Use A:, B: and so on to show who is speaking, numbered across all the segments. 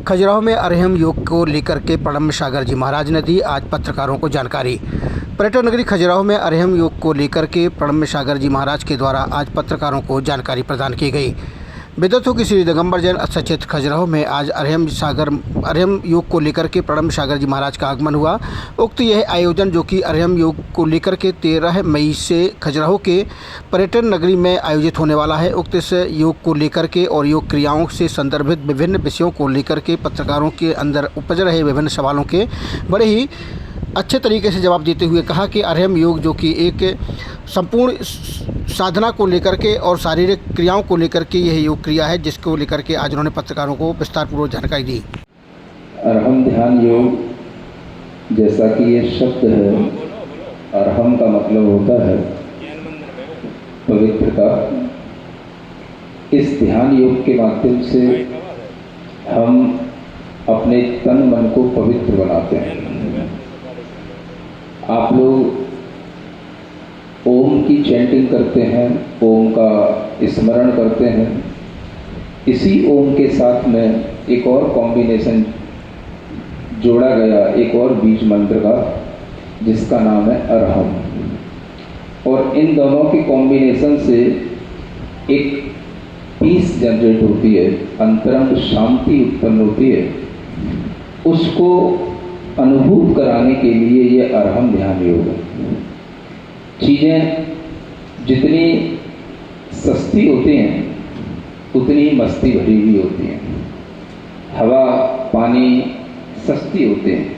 A: खजुराहो में अरहम योग को लेकर के प्रणब सागर जी महाराज ने दी आज पत्रकारों को जानकारी। पर्यटन नगरी खजुराहो में अरहम योग को लेकर के प्रणब सागर जी महाराज के द्वारा आज पत्रकारों को जानकारी प्रदान की गई। विदित हो कि श्री दिगंबर जैन सचेत खजुराहो में आज अरहम योग को लेकर के प्रणब सागर जी महाराज का आगमन हुआ। उक्त यह आयोजन जो कि अरहम योग को लेकर के 13 मई से खजुराहो के पर्यटन नगरी में आयोजित होने वाला है। उक्त इस योग को लेकर के और योग क्रियाओं से संदर्भित विभिन्न विषयों को लेकर के पत्रकारों के अंदर उपज रहे विभिन्न सवालों के बड़े ही अच्छे तरीके से जवाब देते हुए कहा कि अरहम योग जो कि एक संपूर्ण साधना को लेकर के और शारीरिक क्रियाओं को लेकर के यह योग क्रिया है, जिसको लेकर के आज उन्होंने पत्रकारों को विस्तारपूर्वक जानकारी दी।
B: अरहम ध्यान योग, जैसा कि ये शब्द है, अरहम का मतलब होता है पवित्रता। इस ध्यान योग के माध्यम से हम अपने तन मन को पवित्र बनाते हैं। आप लोग ओम की चैंटिंग करते हैं, ओम का स्मरण करते हैं। इसी ओम के साथ में एक और कॉम्बिनेशन जोड़ा गया, एक और बीज मंत्र का, जिसका नाम है अरहम। और इन दोनों के कॉम्बिनेशन से एक पीस जनरेट होती है, अंतरंग शांति उत्पन्न होती है। उसको अनुभूत कराने के लिए ये अरहम ध्यान योग है। चीज़ें जितनी सस्ती होती हैं उतनी मस्ती भरी हुई होती हैं। हवा पानी सस्ती होते हैं,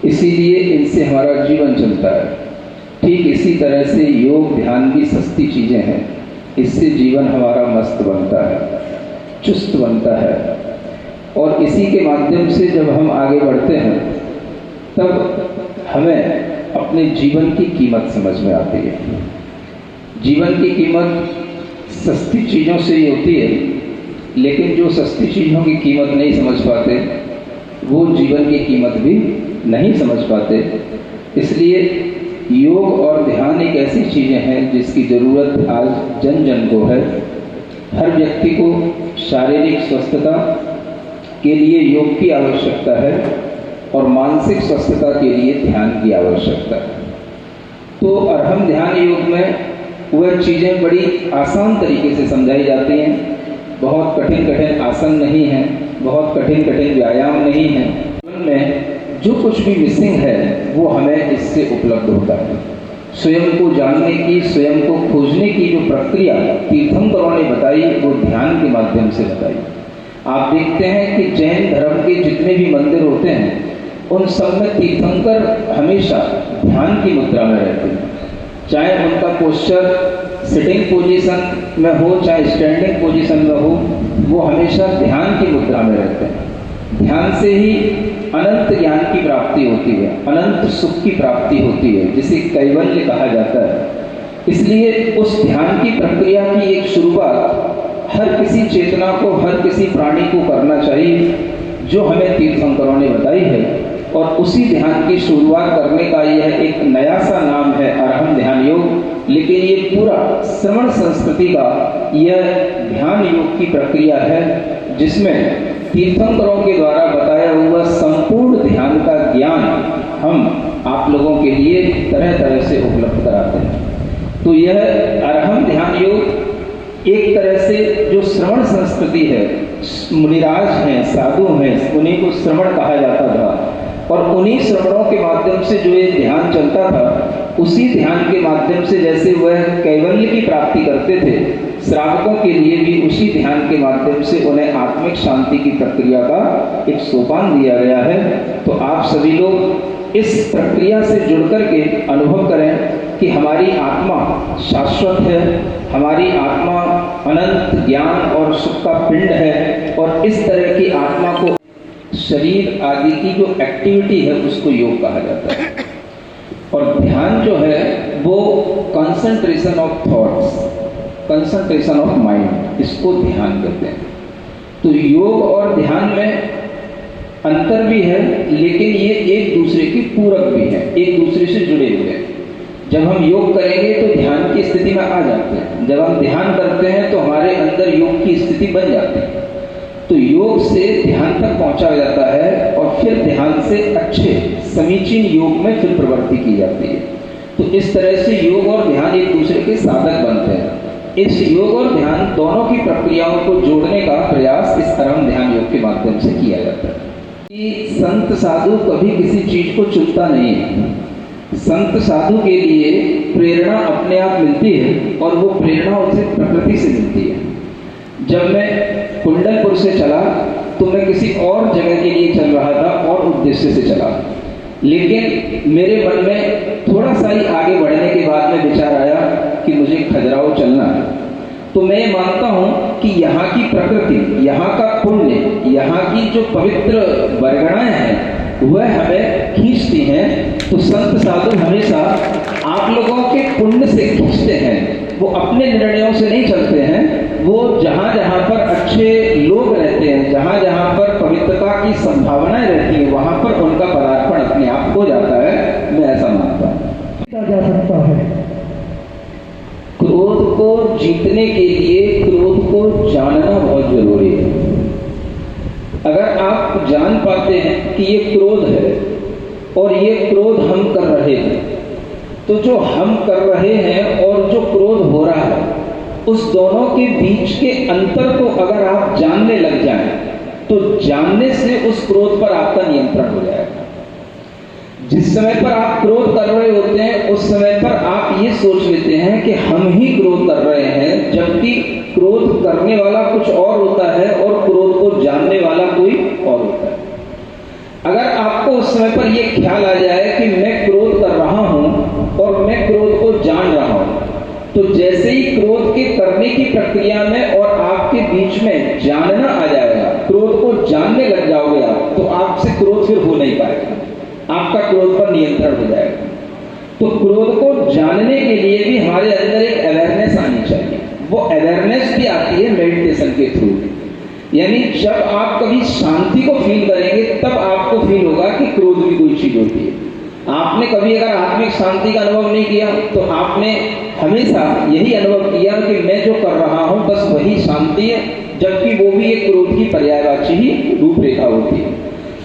B: इसीलिए इनसे हमारा जीवन चलता है। ठीक इसी तरह से योग ध्यान भी सस्ती चीज़ें हैं, इससे जीवन हमारा मस्त बनता है, चुस्त बनता है। और इसी के माध्यम से जब हम आगे बढ़ते हैं तब हमें अपने जीवन की कीमत समझ में आती है। जीवन की कीमत सस्ती चीज़ों से ही होती है, लेकिन जो सस्ती चीज़ों की कीमत नहीं समझ पाते वो जीवन की कीमत भी नहीं समझ पाते। इसलिए योग और ध्यान एक ऐसी चीज़ें हैं जिसकी ज़रूरत आज जन जन को है। हर व्यक्ति को शारीरिक स्वस्थता के लिए योग की आवश्यकता है और मानसिक स्वस्थता के लिए ध्यान की आवश्यकता है। तो अरहम ध्यान योग में वह चीज़ें बड़ी आसान तरीके से समझाई जाती हैं। बहुत कठिन आसन नहीं है, बहुत कठिन व्यायाम नहीं है। जीवन में जो कुछ भी मिसिंग है वो हमें इससे उपलब्ध होता है। स्वयं को जानने की, स्वयं को खोजने की जो प्रक्रिया तीर्थंकरों ने बताई वो ध्यान के माध्यम से बताई। आप देखते हैं कि जैन धर्म के जितने भी मंदिर होते हैं उन सब में तीर्थंकर हमेशा ध्यान की मुद्रा में रहते हैं। चाहे उनका पोस्चर सिटिंग पोजीशन में हो, चाहे स्टैंडिंग पोजीशन में हो, वो हमेशा ध्यान की मुद्रा में रहते हैं। ध्यान से ही अनंत ज्ञान की प्राप्ति होती है, अनंत सुख की प्राप्ति होती है, जिसे कैवल्य कहा जाता है। इसलिए उस ध्यान की प्रक्रिया की एक शुरुआत हर किसी चेतना को, हर किसी प्राणी को करना चाहिए, जो हमें तीर्थंकरों ने बताई है। और उसी ध्यान की शुरुआत करने का यह एक नया सा नाम है अरहम ध्यान योग। लेकिन ये पूरा श्रवण संस्कृति का यह ध्यान योग की प्रक्रिया है, जिसमें तीर्थंकरों के द्वारा बताया हुआ संपूर्ण ध्यान का ज्ञान हम आप लोगों के लिए तरह तरह से उपलब्ध कराते हैं। तो यह अरहम ध्यान योग एक तरह से जो श्रवण संस्कृति है, मुनिराज हैं, साधु हैं, उन्हीं को श्रवण कहा जाता था। और उन्हीं श्रवणों के माध्यम से जो ये ध्यान चलता था, उसी ध्यान के माध्यम से जैसे वह कैवल्य की प्राप्ति करते थे, श्रावकों के लिए भी उसी ध्यान के माध्यम से उन्हें आत्मिक शांति की प्रक्रिया का एक सोपान दिया गया है। तो आप सभी लोग इस प्रक्रिया से जुड़ करके अनुभव करें कि हमारी आत्मा शाश्वत है, हमारी आत्मा अनंत ज्ञान और सुख का पिंड है। और इस तरह की आत्मा को शरीर आदि की जो एक्टिविटी है उसको योग कहा जाता है। और ध्यान जो है वो concentration of thoughts, concentration of mind, इसको ध्यान कहते हैं। तो योग और ध्यान में अंतर भी है, लेकिन ये एक दूसरे की पूरक भी है, एक दूसरे से जुड़े हुए हैं। जब हम योग करेंगे तो ध्यान की स्थिति में आ जाते हैं, जब हम ध्यान करते हैं तो हमारे अंदर योग की स्थिति बन जाती है। तो योग से ध्यान तक पहुंचा जाता है और फिर ध्यान से अच्छे समीचीन योग में फिर प्रवृत्ति की जाती है। तो इस तरह से योग और ध्यान एक दूसरे के साधक बनते हैं। इस योग और ध्यान दोनों की प्रक्रियाओं को जोड़ने का प्रयास इस परम ध्यान योग के माध्यम से किया जाता है। कि संत साधु कभी किसी चीज को चुनता नहीं है। संत साधु के लिए प्रेरणा अपने आप मिलती है और वो प्रेरणा उसे प्रकृति से मिलती है। जब मैं कुंडलपुर से चला तो मैं किसी और जगह के लिए चल रहा था और उद्देश्य से चला, लेकिन मेरे मन में थोड़ा सा ही आगे बढ़ने के बाद में विचार आया कि मुझे खजुराहो चलना है। तो मैं ये मानता हूँ कि यहाँ की प्रकृति, यहाँ का पुण्य, यहाँ की जो पवित्र बरगणाएं हैं वह हमें खींचती हैं। तो संत साधु हमेशा आप लोगों के पुण्य से खींचते हैं। वो अपने निर्णयों से नहीं चलते हैं। वो जहाँ जहाँ पर अच्छे लोग रहते हैं, जहाँ जहाँ पर पवित्रता की संभावनाएं रहती है, वहाँ पर उनका पदार्पण अपने आप हो जाता है। मैं ऐसा मानता हूँ।
C: जा सकता है
B: क्रोध को जीतने के लिए क्रोध को जानना बहुत जरूरी है। अगर आप जान पाते हैं कि ये क्रोध है और ये क्रोध हम कर रहे हैं, तो जो हम कर रहे हैं और जो क्रोध हो रहा है उस दोनों के बीच के अंतर को अगर आप जानने लग जाएं, तो जानने से उस क्रोध पर आपका नियंत्रण हो जाएगा। जिस समय पर आप क्रोध कर रहे होते हैं उस समय पर आप ये सोच लेते हैं कि हम ही क्रोध कर रहे हैं, जबकि क्रोध करने वाला कुछ और होता है और क्रोध को जानने वाला कोई और होता है। अगर आपको उस समय पर यह ख्याल आ जाए कि मैं क्रोध कर रहा हूं और मैं क्रोध को जान रहा हूं, तो जैसे ही क्रोध के करने की प्रक्रिया में और आपके बीच में जानना आ जाएगा, क्रोध को जानने लग जाओगे आप, तो आपसे क्रोध फिर हो नहीं पाएगा, आपका क्रोध पर नियंत्रण हो जाएगा। तो क्रोध को जानने के लिए भी हमारे अंदर एक अवेयरनेस आनी चाहिए। वो अवेयरनेस भी आती है मेडिटेशन के थ्रू। यानी जब आप कभी शांति को फील करेंगे तब आपको फील होगा कि क्रोध भी कोई चीज होती है। आपने कभी अगर आत्मिक शांति का अनुभव नहीं किया तो आपने हमेशा यही अनुभव किया कि मैं जो कर रहा हूं बस वही शांति है, जबकि वो भी एक क्रोध की पर्यायवाची ही रूपरेखा होती है।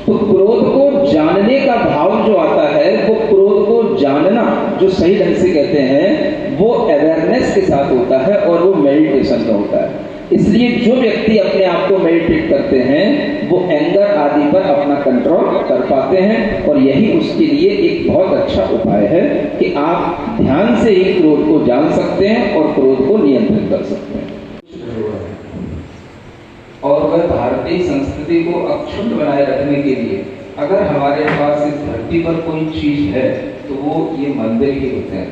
B: तो क्रोध को जानने का भाव जो आता है, वो क्रोध को जानना जो सही ढंग से कहते हैं वो अवेयरनेस के साथ होता है और वो मेडिटेशन का होता है। इसलिए जो व्यक्ति अपने आप को मेडिटेट करते हैं वो एंगर आदि पर अपना कंट्रोल कर पाते हैं, और यही उसके लिए एक बहुत अच्छा उपाय है कि आप ध्यान से ही क्रोध को जान सकते हैं और क्रोध को नियंत्रित कर सकते हैं। और वह भारतीय संस्कृति को अक्षुण्ण बनाए रखने के लिए अगर हमारे पास इस धरती पर कोई चीज है तो वो ये मंदिर ही होते हैं,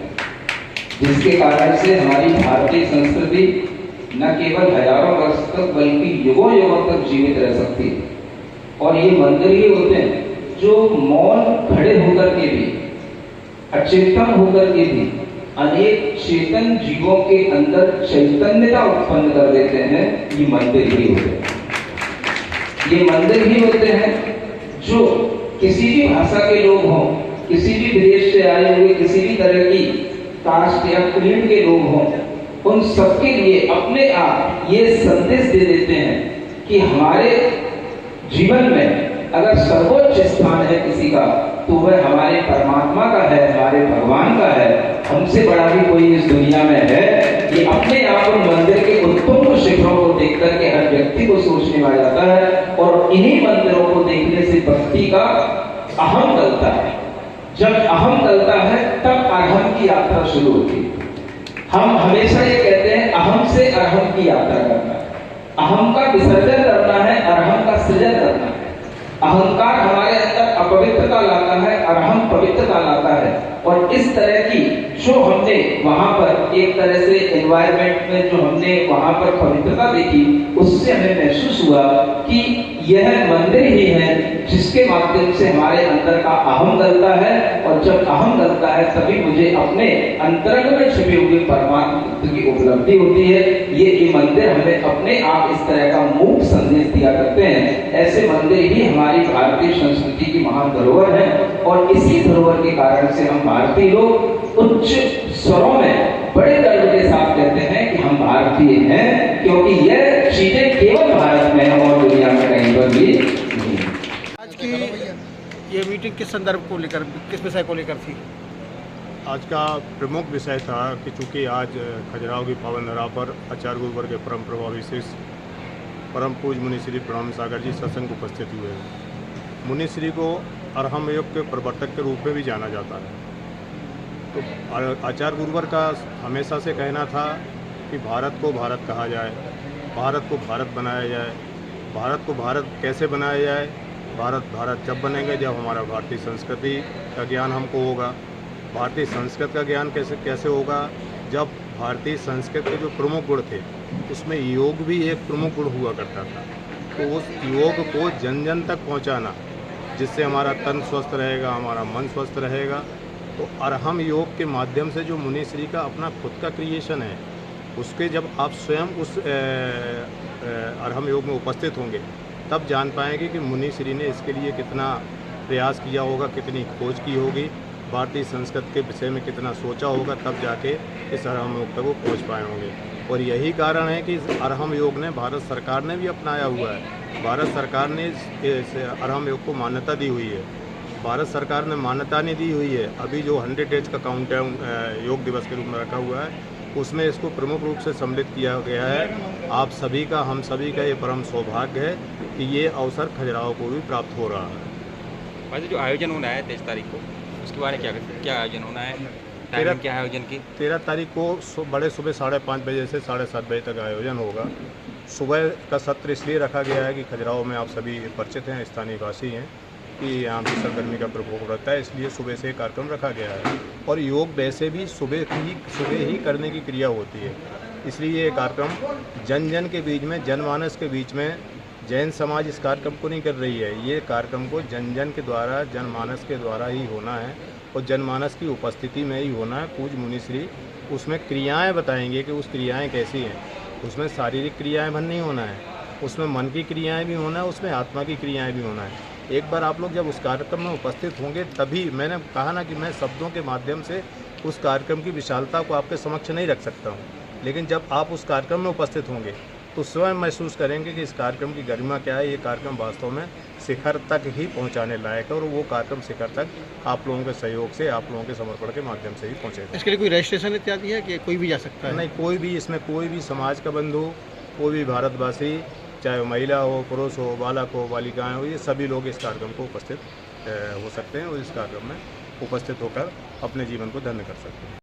B: जिसके कारण से हमारी भारतीय संस्कृति न केवल हजारों वर्ष तक बल्कि युगों युगों तक जीवित रह सकती है। और ये मंदिर ही होते हैं जो मौन खड़े होकर के भी, अचेतन होकर के भी अनेक चेतन जीवों के अंदर चैतन्यता उत्पन्न कर देते हैं। ये मंदिर ही होते हैं। ये मंदिर ही होते हैं जो किसी भी भाषा के लोग हों, किसी भी विदेश से आए हुए किसी भी तरह की कास्ट या क्रीड के लोग हों, उन सबके लिए अपने आप ये संदेश दे देते हैं कि हमारे जीवन में अगर सर्वोच्च स्थान है किसी का तो वह हमारे परमात्मा का है, हमारे भगवान का है। हमसे बड़ा भी कोई इस दुनिया में है। ये अपने आप उन मंदिर के उत्तुंग शिखरों को देख करके हर व्यक्ति को सोचने में आ जाता है, और इन्हीं मंदिरों को देखने से भक्ति का अहम गलता है। जब अहम गलता है तब अरहम की यात्रा शुरू होती है। हम हमेशा ये कहते हैं अहम से अरहम की यात्रा करना है। अहम का विसर्जन करना है, अरहम का सृजन करना है। अहंकार हमारे अंदर अपवित्रता लाता है, अरहम पवित्रता लाता है। और इस तरह की जो हमने वहां पर एक तरह से एनवायरमेंट में जो हमने वहां पर पवित्रता देखी, उससे हमें महसूस हुआ कि यह मंदिर ही है जिसके माध्यम से हमारे अंदर का अहम गलता है। और जब अहम गलता है तभी मुझे अपने अंतरंग में छिपे हुए परमात्मा की उपलब्धि होती है। ये मंदिर हमें अपने आप इस तरह का मूक संदेश दिया करते हैं। ऐसे मंदिर ही हमारी भारतीय संस्कृति की महान धरोहर है, और इसी धरोहर के कारण से हम भारतीय लोग उच्च स्वरों में बड़े गर्व के साथ कहते हैं कि हम भारतीय हैं, क्योंकि यह चीजें केवल भारत में में और दुनिया में कहीं पर भी नहीं।
A: आज की ये मीटिंग किस संदर्भ को लेकर, किस विषय को लेकर थी?
C: आज का प्रमुख विषय था कि चूँकि आज खजुराहो की पावन धरा पर आचार्य गुरुवर के परम प्रभावी शिष्य परम पूज्य मुनि श्री प्रणम सागर जी सत्संग उपस्थित हुए हैं। मुनि श्री को अरहम योग के प्रवर्तक के रूप में भी जाना जाता है। तो आचार्य गुरुवर का हमेशा से कहना था कि भारत को भारत कहा जाए, भारत को भारत बनाया जाए। भारत को भारत कैसे बनाया जाए? भारत जब बनेंगे जब हमारा भारतीय संस्कृति का ज्ञान हमको होगा। भारतीय संस्कृत का ज्ञान कैसे होगा? जब भारतीय संस्कृत के जो प्रमुख गुण थे उसमें योग भी एक प्रमुख गुण हुआ करता था। तो उस योग को जन जन तक पहुंचाना, जिससे हमारा तन स्वस्थ रहेगा, हमारा मन स्वस्थ रहेगा। तो अरहम योग के माध्यम से जो मुनि श्री का अपना खुद का क्रिएशन है, उसके जब आप स्वयं उस अरहम योग में उपस्थित होंगे तब जान पाएंगे कि मुनि श्री ने इसके लिए कितना प्रयास किया होगा, कितनी खोज की होगी, भारतीय संस्कृत के विषय में कितना सोचा होगा, तब जाके इस अरहम योग तक वो पहुँच पाए होंगे। और यही कारण है कि इस अरहम योग ने भारत सरकार ने भी अपनाया हुआ है। भारत सरकार ने इस अरहम योग को मान्यता दी हुई है। भारत सरकार ने मान्यता नहीं दी हुई है। अभी जो 100 डेज का काउंटडाउन योग दिवस के रूप में रखा हुआ है, उसमें इसको प्रमुख रूप से सम्मिलित किया गया है। आप सभी का, हम सभी का ये परम सौभाग्य है कि ये अवसर खजुराहो को भी प्राप्त हो रहा है।
D: वैसे जो आयोजन होना है 23 तारीख को, उसके बारे में क्या आयोजन होना है? टाइमिंग क्या है आयोजन की? 13
C: तारीख को बड़े सुबह 5:30 बजे से 7:30 बजे तक आयोजन होगा। सुबह का सत्र इसलिए रखा गया है कि खजुराहो में आप सभी परिचित हैं, स्थानीय वासी हैं कि यहाँ भी सरगर्मी का प्रकोप रहता है, इसलिए सुबह से कार्यक्रम रखा गया है। और योग वैसे भी सुबह ही करने की क्रिया होती है, इसलिए ये कार्यक्रम जन जन के बीच में, जनमानस के बीच में, जैन समाज इस कार्यक्रम को नहीं कर रही है। ये कार्यक्रम को जन जन के द्वारा, जनमानस के द्वारा ही होना है और जनमानस की उपस्थिति में ही होना है। पूज्य मुनि श्री उसमें क्रियाएं बताएंगे कि उस क्रियाएं कैसी हैं। उसमें शारीरिक क्रियाएं भर नहीं होना है, उसमें मन की क्रियाएं भी होना है, उसमें आत्मा की क्रियाएं भी होना है। एक बार आप लोग जब उस कार्यक्रम में उपस्थित होंगे तभी, मैंने कहा ना कि मैं शब्दों के माध्यम से उस कार्यक्रम की विशालता को आपके समक्ष नहीं रख सकता हूँ, लेकिन जब आप उस कार्यक्रम में उपस्थित होंगे तो स्वयं महसूस करेंगे कि इस कार्यक्रम की गरिमा क्या है। ये कार्यक्रम वास्तव में शिखर तक ही पहुंचाने लायक है और वो कार्यक्रम शिखर तक आप लोगों के सहयोग से, आप लोगों के समर्पण के माध्यम से ही पहुंचेगा।
A: इसके लिए कोई रजिस्ट्रेशन इत्यादि है कि कोई भी जा सकता है?
C: नहीं, कोई भी, इसमें कोई भी समाज का बंधु, कोई भी भारतवासी, चाहे वो महिला हो, पुरुष हो, बालक हो, बालिकाएँ हो, ये सभी लोग इस कार्यक्रम को उपस्थित हो सकते हैं और इस कार्यक्रम में उपस्थित होकर अपने जीवन को धन्य कर सकते हैं।